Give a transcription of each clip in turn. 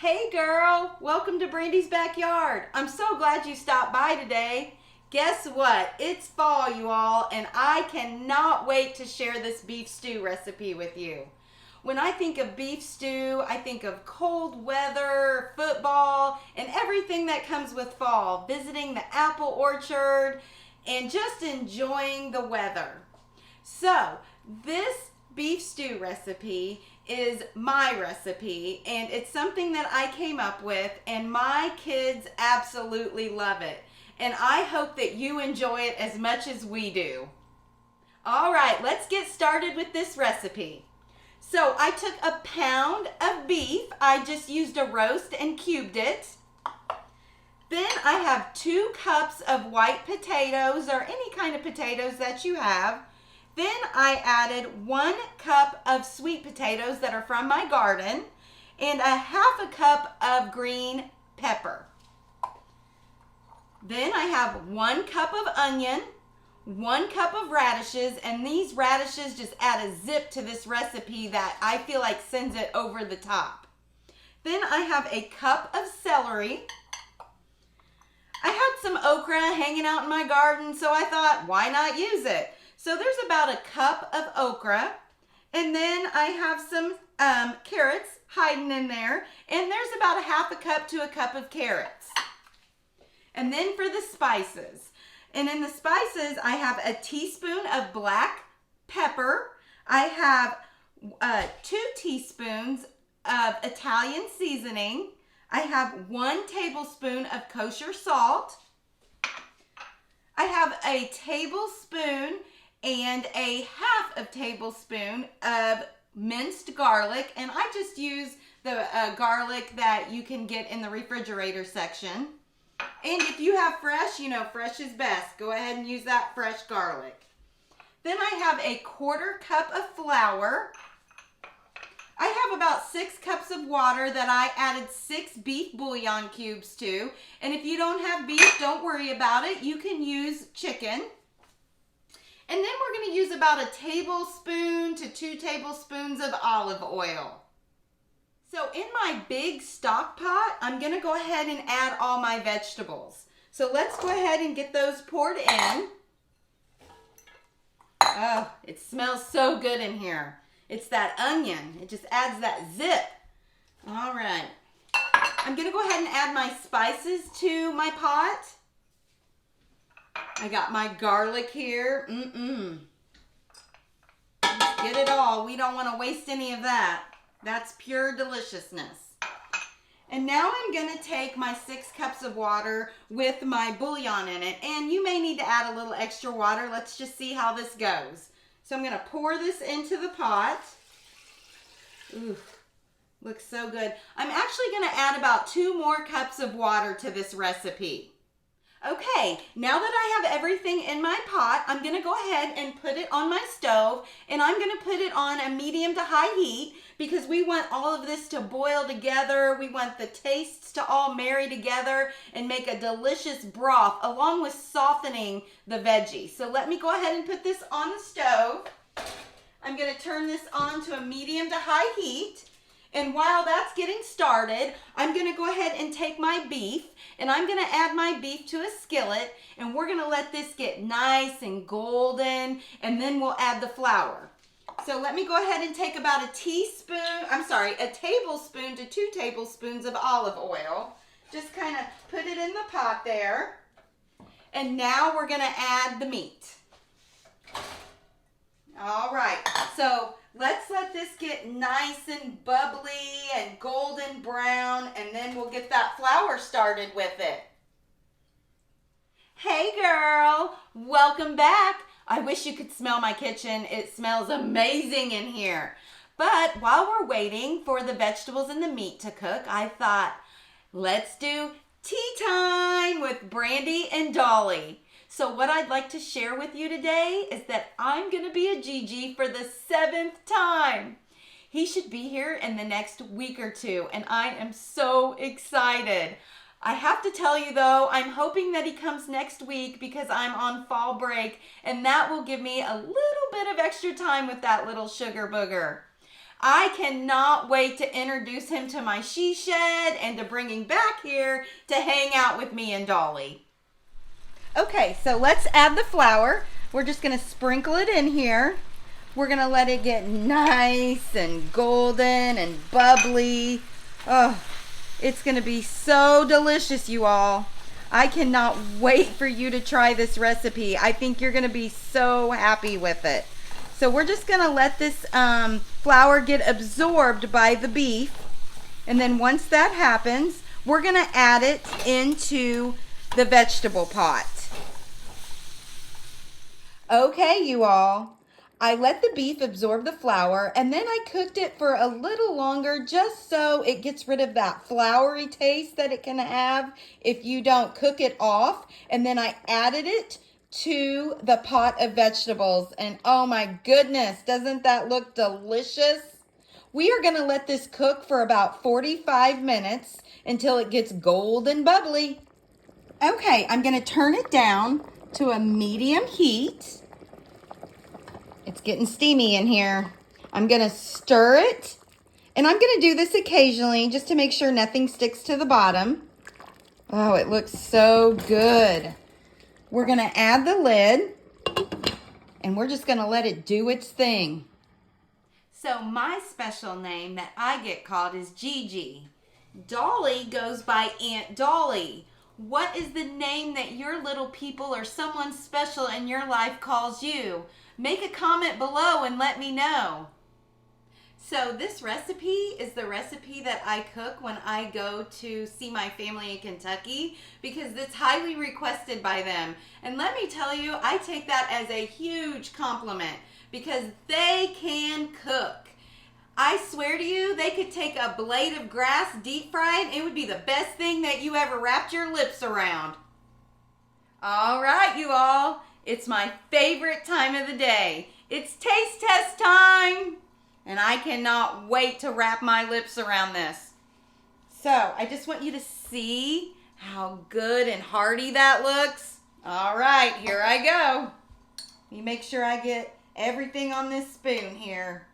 Hey girl, welcome to Brandie's backyard. I'm so glad you stopped by today. Guess what? It's fall, you all, and I cannot wait to share this beef stew recipe with you. When I think of beef stew, I think of cold weather, football, and everything that comes with fall, visiting the apple orchard, and just enjoying the weather. So, this beef stew recipe is my recipe, and it's something that I came up with, and my kids absolutely love it. And I hope that you enjoy it as much as we do. All right, let's get started with this recipe. So I took a pound of beef. I just used a roast and cubed it. Then I have 2 cups of white potatoes, or any kind of potatoes that you have. Then I added 1 cup of sweet potatoes that are from my garden and a half a cup of green pepper. Then I have 1 cup of onion, 1 cup of radishes, and these radishes just add a zip to this recipe that I feel like sends it over the top. Then I have a cup of celery. I had some okra hanging out in my garden, so I thought, why not use it? So there's about a cup of okra, and then I have some carrots hiding in there, and there's about a half a cup to a cup of carrots. And then for the spices, and in the spices I have a teaspoon of black pepper. I have 2 teaspoons of Italian seasoning. I have 1 tablespoon of kosher salt. I have a tablespoon and a half of tablespoon of minced garlic, and I just use the garlic that you can get in the refrigerator section. And if you have fresh, fresh is best. Go ahead and use that fresh garlic. Then I have a 1/4 cup of flour. I have about 6 cups of water that I added 6 beef bouillon cubes to. And if you don't have beef, don't worry about it. You can use chicken. And then we're going to use about 1 tablespoon to 2 tablespoons of olive oil. So in my big stock pot, I'm going to go ahead and add all my vegetables. So let's go ahead and get those poured in. Oh, it smells so good in here. It's that onion. It just adds that zip. All right. I'm going to go ahead and add my spices to my pot. I got my garlic here. Just get it all. We don't want to waste any of that. That's pure deliciousness. And now I'm going to take my 6 cups of water with my bouillon in it. And you may need to add a little extra water. Let's just see how this goes. So I'm going to pour this into the pot. Ooh, looks so good. I'm actually going to add about 2 more cups of water to this recipe. Okay, now that I have everything in my pot, I'm going to go ahead and put it on my stove, and I'm going to put it on a medium to high heat because we want all of this to boil together. We want the tastes to all marry together and make a delicious broth along with softening the veggies. So let me go ahead and put this on the stove. I'm going to turn this on to a medium to high heat. And while that's getting started, I'm going to go ahead and take my beef, and I'm going to add my beef to a skillet, and we're going to let this get nice and golden, and then we'll add the flour. So let me go ahead and take about a tablespoon to 2 tablespoons of olive oil. Just kind of put it in the pot there. And now we're going to add the meat. All right, so let's let this get nice and bubbly and golden brown, and then we'll get that flour started with it. Hey girl, welcome back. I wish you could smell my kitchen. It smells amazing in here. But while we're waiting for the vegetables and the meat to cook, I thought, let's do tea time with Brandie and Dolly. So what I'd like to share with you today is that I'm going to be a Gigi for the 7th time. He should be here in the next week or 2, and I am so excited. I have to tell you though, I'm hoping that he comes next week because I'm on fall break, and that will give me a little bit of extra time with that little sugar booger. I cannot wait to introduce him to my she shed and to bring him back here to hang out with me and Dolly. Okay, so let's add the flour. We're just gonna sprinkle it in here. We're gonna let it get nice and golden and bubbly. Oh, it's gonna be so delicious, you all. I cannot wait for you to try this recipe. I think you're gonna be so happy with it. So we're just gonna let this flour get absorbed by the beef. And then once that happens, we're gonna add it into the vegetable pot. Okay, you all. I let the beef absorb the flour and then I cooked it for a little longer just so it gets rid of that floury taste that it can have if you don't cook it off. And then I added it to the pot of vegetables and oh my goodness, doesn't that look delicious? We are going to let this cook for about 45 minutes until it gets golden bubbly. Okay, I'm going to turn it down to a medium heat. It's getting steamy in here. I'm going to stir it, and I'm going to do this occasionally just to make sure nothing sticks to the bottom. Oh, it looks so good. We're going to add the lid, and we're just going to let it do its thing. So my special name that I get called is Gigi. Dolly goes by Aunt Dolly. What is the name that your little people or someone special in your life calls you? Make a comment below and let me know. So this recipe is the recipe that I cook when I go to see my family in Kentucky because it's highly requested by them. And let me tell you, I take that as a huge compliment because they can cook. I swear to you, they could take a blade of grass, deep fry it, it would be the best thing that you ever wrapped your lips around. All right, you all. It's my favorite time of the day. It's taste test time. And I cannot wait to wrap my lips around this. So I just want you to see how good and hearty that looks. All right, here I go. Let me make sure I get everything on this spoon here.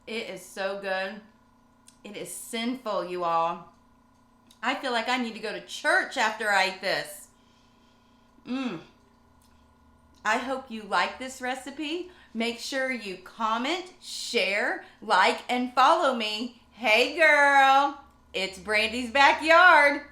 It is so good. It is sinful, you all. I feel like I need to go to church after I eat this. I hope you like this recipe. Make sure you comment, share, like, and follow me. Hey girl, it's Brandie's backyard.